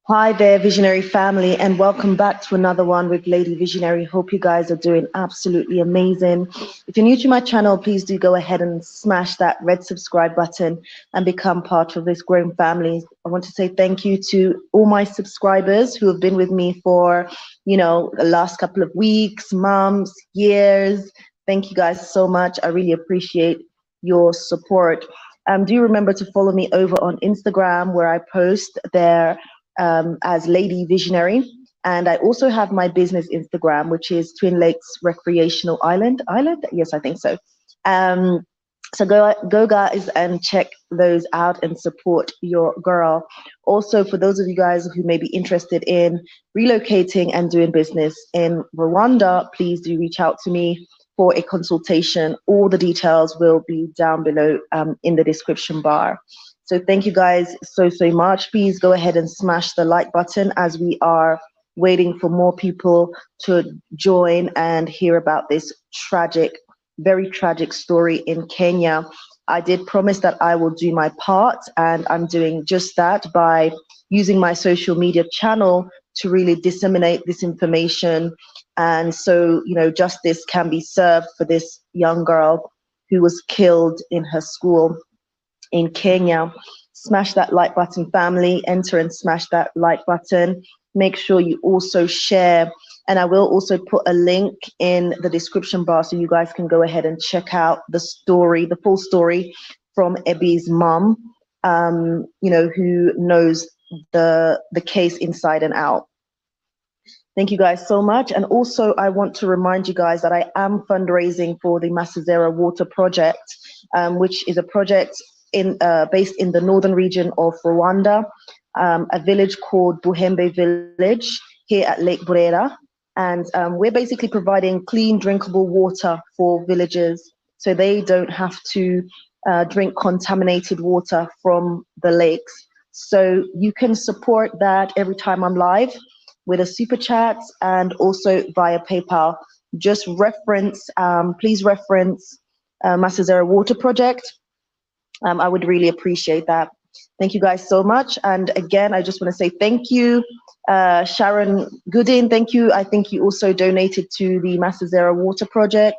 Hi there, Visionary family, and welcome back to another one with Lady Visionary. Hope you guys are doing absolutely amazing. If you're new to my channel, please do go ahead and smash that red subscribe button and become part of this growing family. I want to say thank you to all my subscribers who have been with me for, the last couple of weeks, months, years. Thank you guys so much. I really appreciate your support. Do remember to follow me over on Instagram where I post there as Lady Visionary. And I also have my business Instagram, which is Twin Lakes Recreational Island. Island? Yes, I think so. Um, so go guys and check those out and support your girl. Also, for those of you guys who may be interested in relocating and doing business in Rwanda, please do reach out to me for a consultation. All the details will be down below in the description bar. So thank you guys so much. Please go ahead and smash the like button as we are waiting for more people to join and hear about this tragic, very tragic story in Kenya. I did promise that I will do my part, and I'm doing just that by using my social media channel to really disseminate this information. And so, justice can be served for this young girl who was killed in her school in Kenya. Smash that like button, family. Enter and smash that like button. Make sure you also share. And I will also put a link in the description bar so you guys can go ahead and check out the story, the full story from Ebi's mom, who knows the case inside and out. Thank you guys so much. And also, I want to remind you guys that I am fundraising for the Masazera Water Project, which is a project based in the northern region of Rwanda, a village called Buhembe Village here at Lake Burera. And we're basically providing clean, drinkable water for villagers so they don't have to drink contaminated water from the lakes. So you can support that every time I'm live with a super chat and also via PayPal. Just please reference Masazera Water Project. I would really appreciate that. Thank you guys so much. And again, I just want to say thank you. Sharon Goodin, thank you. I think you also donated to the Masazera Water Project.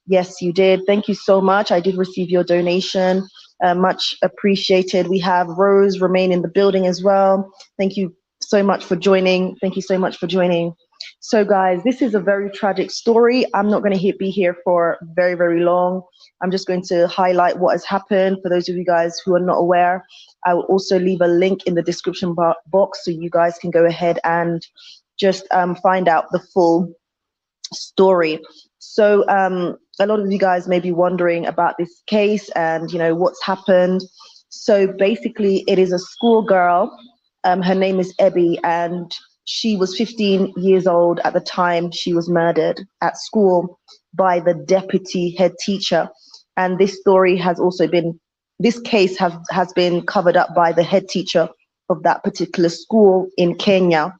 Yes, you did. Thank you so much. I did receive your donation. Much appreciated. We have Rose remain in the building as well. Thank you so much for joining. Thank you so much for joining. So guys, this is a very tragic story. I'm not going to be here for very long. I'm just going to highlight what has happened for those of you guys who are not aware. I will also leave a link in the description box so you guys can go ahead and just find out the full story. So a lot of you guys may be wondering about this case and what's happened. So basically, it is a schoolgirl. Her name is Ebi, and she was 15 years old at the time she was murdered at school by the deputy head teacher. And this case has been covered up by the head teacher of that particular school in Kenya.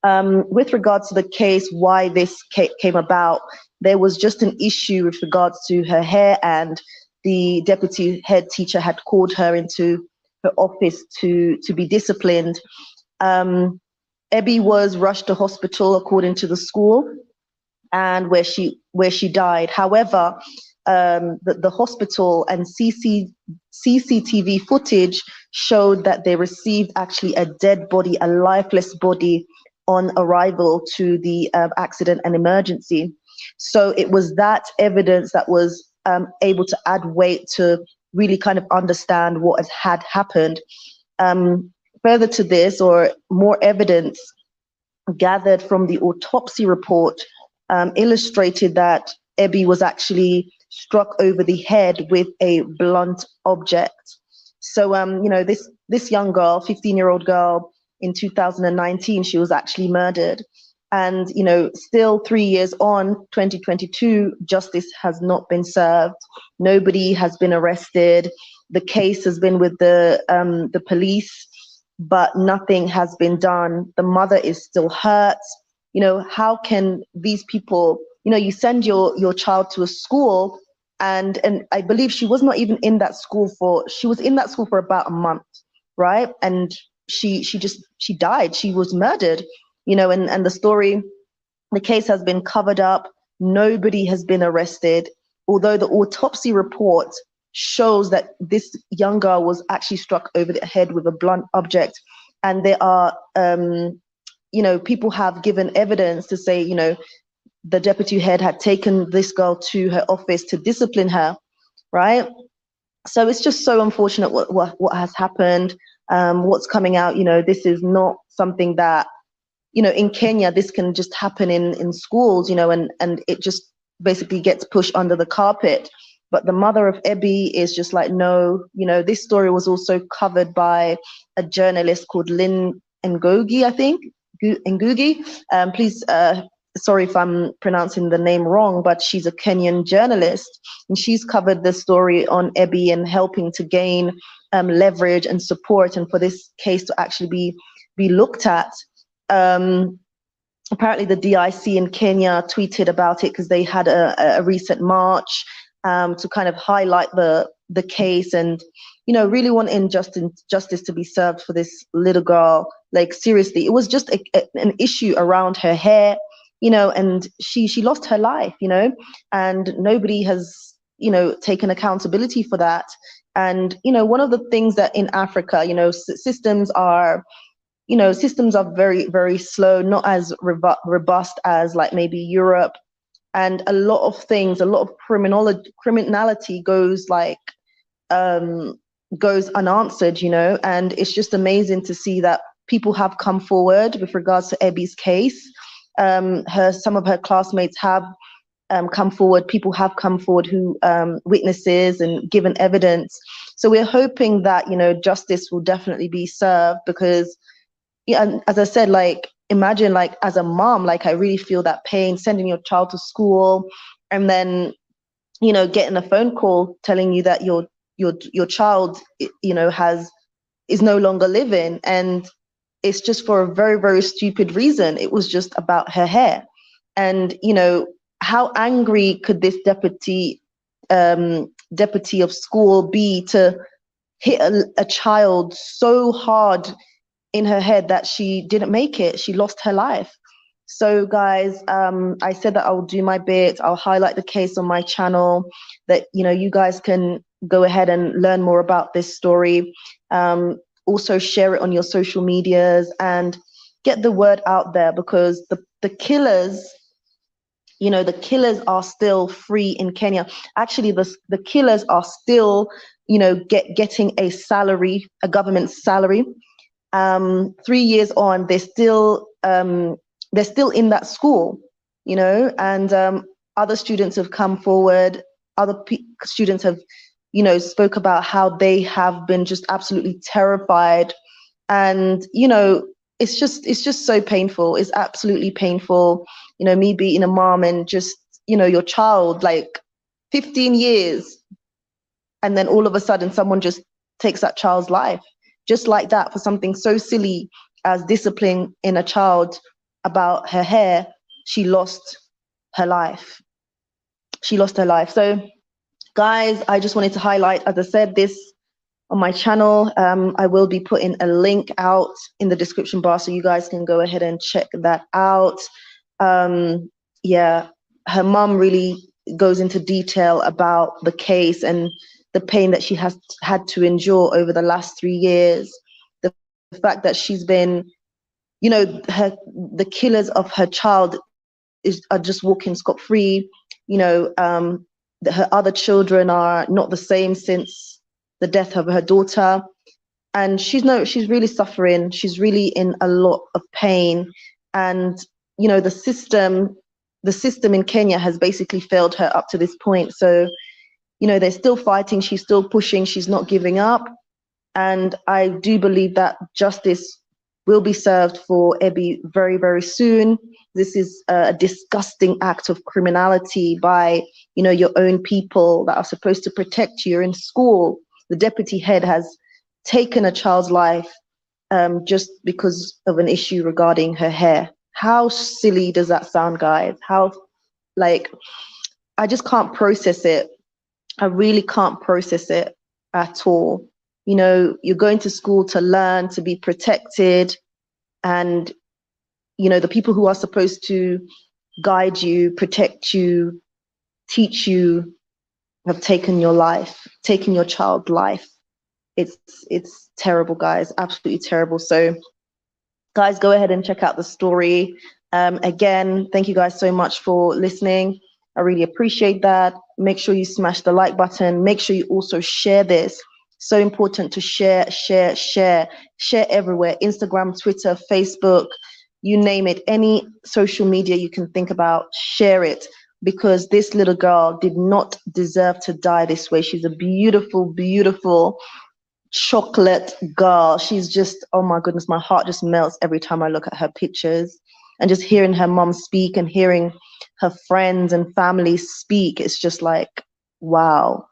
With regards to the case, why this came about, there was just an issue with regards to her hair, and the deputy head teacher had called her into her office to be disciplined. Ebi was rushed to hospital according to the school, and where she died. However, the hospital and CCTV footage showed that they received actually a dead body, a lifeless body, on arrival to the accident and emergency. So it was that evidence that was able to add weight to really kind of understand what had happened. Further to this, or more evidence gathered from the autopsy report, illustrated that Ebi was actually struck over the head with a blunt object. So, this young girl, 15-year-old girl, in 2019, she was actually murdered. And, still 3 years on, 2022, justice has not been served. Nobody has been arrested. The case has been with the police, but nothing has been done. The mother is still hurt. How can these people, you send your child to a school, and I believe she was not even in that school she was in that school for about a month, right? And she died. She was murdered, and the case has been covered up. Nobody has been arrested, although the autopsy report shows that this young girl was actually struck over the head with a blunt object. And there are, people have given evidence to say, the deputy head had taken this girl to her office to discipline her, right? So it's just so unfortunate what has happened, what's coming out. This is not something that, in Kenya, this can just happen in schools, and it just basically gets pushed under the carpet. But the mother of Ebi is just like, no, this story was also covered by a journalist called Lynn Ngogi, I think, Ngugi. Please, sorry if I'm pronouncing the name wrong, but she's a Kenyan journalist, and she's covered the story on Ebi and helping to gain leverage and support, and for this case to actually be looked at. Apparently the DIC in Kenya tweeted about it because they had a recent march to kind of highlight the case, and really wanting justice to be served for this little girl. Like, seriously, it was just an issue around her hair, and she lost her life, and nobody has taken accountability for that. And one of the things that in Africa, systems are very, very slow, not as robust as like maybe Europe. And a lot of criminality goes unanswered, and it's just amazing to see that people have come forward with regards to Ebi's case. Some of her classmates have come forward, people have come forward who witnesses and given evidence. So we're hoping that, justice will definitely be served, because and as I said, like, imagine, like, as a mom, like, I really feel that pain, sending your child to school and then, getting a phone call telling you that your child, is no longer living. And it's just for a very, very stupid reason. It was just about her hair. And, how angry could this deputy of school be to hit a child so hard in her head that she didn't make it? She lost her life. So guys, I said that I'll do my bit. I'll highlight the case on my channel, that you guys can go ahead and learn more about this story. Also share it on your social medias and get the word out there, because the killers, the killers are still free in Kenya. Actually, the killers are still, getting a salary, a government salary. 3 years on, they're still in that school, and other students have come forward. Other students have, spoke about how they have been just absolutely terrified, and it's just so painful. It's absolutely painful. Me being a mom and just your child, like 15 years, and then all of a sudden someone just takes that child's life. Just like that, for something so silly as discipline in a child about her hair, she lost her life. She lost her life. So, guys, I just wanted to highlight, as I said, this on my channel. I will be putting a link out in the description bar, so you guys can go ahead and check that out. Yeah, her mom really goes into detail about the case and the pain that she has had to endure over the last 3 years. The fact that she's been, the killers of her child are just walking scot-free. Her other children are not the same since the death of her daughter. And she's really suffering. She's really in a lot of pain. And, the system in Kenya has basically failed her up to this point. So, they're still fighting. She's still pushing. She's not giving up. And I do believe that justice will be served for Ebi very, very soon. This is a disgusting act of criminality by, your own people that are supposed to protect you. You're in school. The deputy head has taken a child's life just because of an issue regarding her hair. How silly does that sound, guys? I just can't process it. I really can't process it at all. You know, you're going to school to learn, to be protected, and you know, the people who are supposed to guide you, protect you, teach you have taken your life, taken your child's life. It's it's terrible, guys, absolutely terrible. So guys, go ahead and check out the story. Again, thank you guys so much for listening. I really appreciate that. Make sure you smash the like button. Make sure you also share this. So important to share, share, share, share everywhere. Instagram, Twitter, Facebook, you name it. Any social media you can think about, share it, because this little girl did not deserve to die this way. She's a beautiful, beautiful chocolate girl. She's just, oh my goodness, my heart just melts every time I look at her pictures, and just hearing her mom speak and hearing her friends and family speak. It's just like, wow,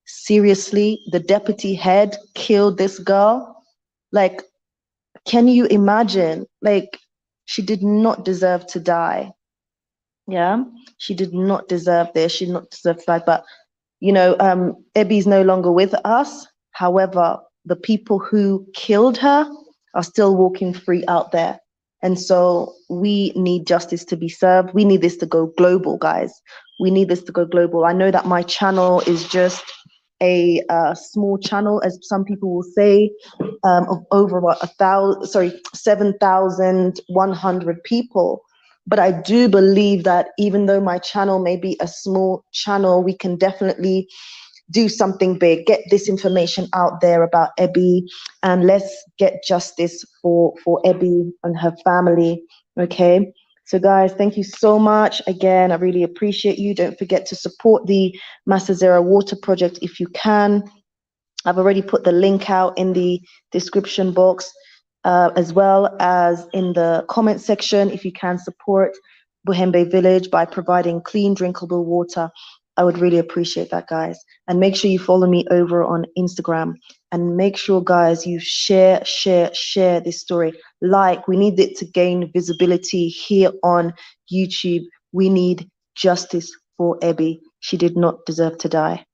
seriously, the deputy head killed this girl? Like, can you imagine? Like, she did not deserve to die. Yeah, she did not deserve this. She did not deserve to die. But you know, Ebi's no longer with us. However, the people who killed her are still walking free out there. And so we need justice to be served. We need this to go global, guys. We need this to go global. I know that my channel is just a small channel, as some people will say, of over what, 7,100 people. But I do believe that even though my channel may be a small channel, we can definitely do something big, get this information out there about Ebi, and let's get justice for Ebi and her family. Okay. So guys, thank you so much. Again, I really appreciate you. Don't forget to support the Massa Zero Water Project if you can. I've already put the link out in the description box, as well as in the comment section. If you can support Buhembe Village by providing clean, drinkable water, I would really appreciate that, guys. And make sure you follow me over on Instagram. And make sure, guys, you share, share, share this story. Like, we need it to gain visibility here on YouTube. We need justice for Ebi. She did not deserve to die.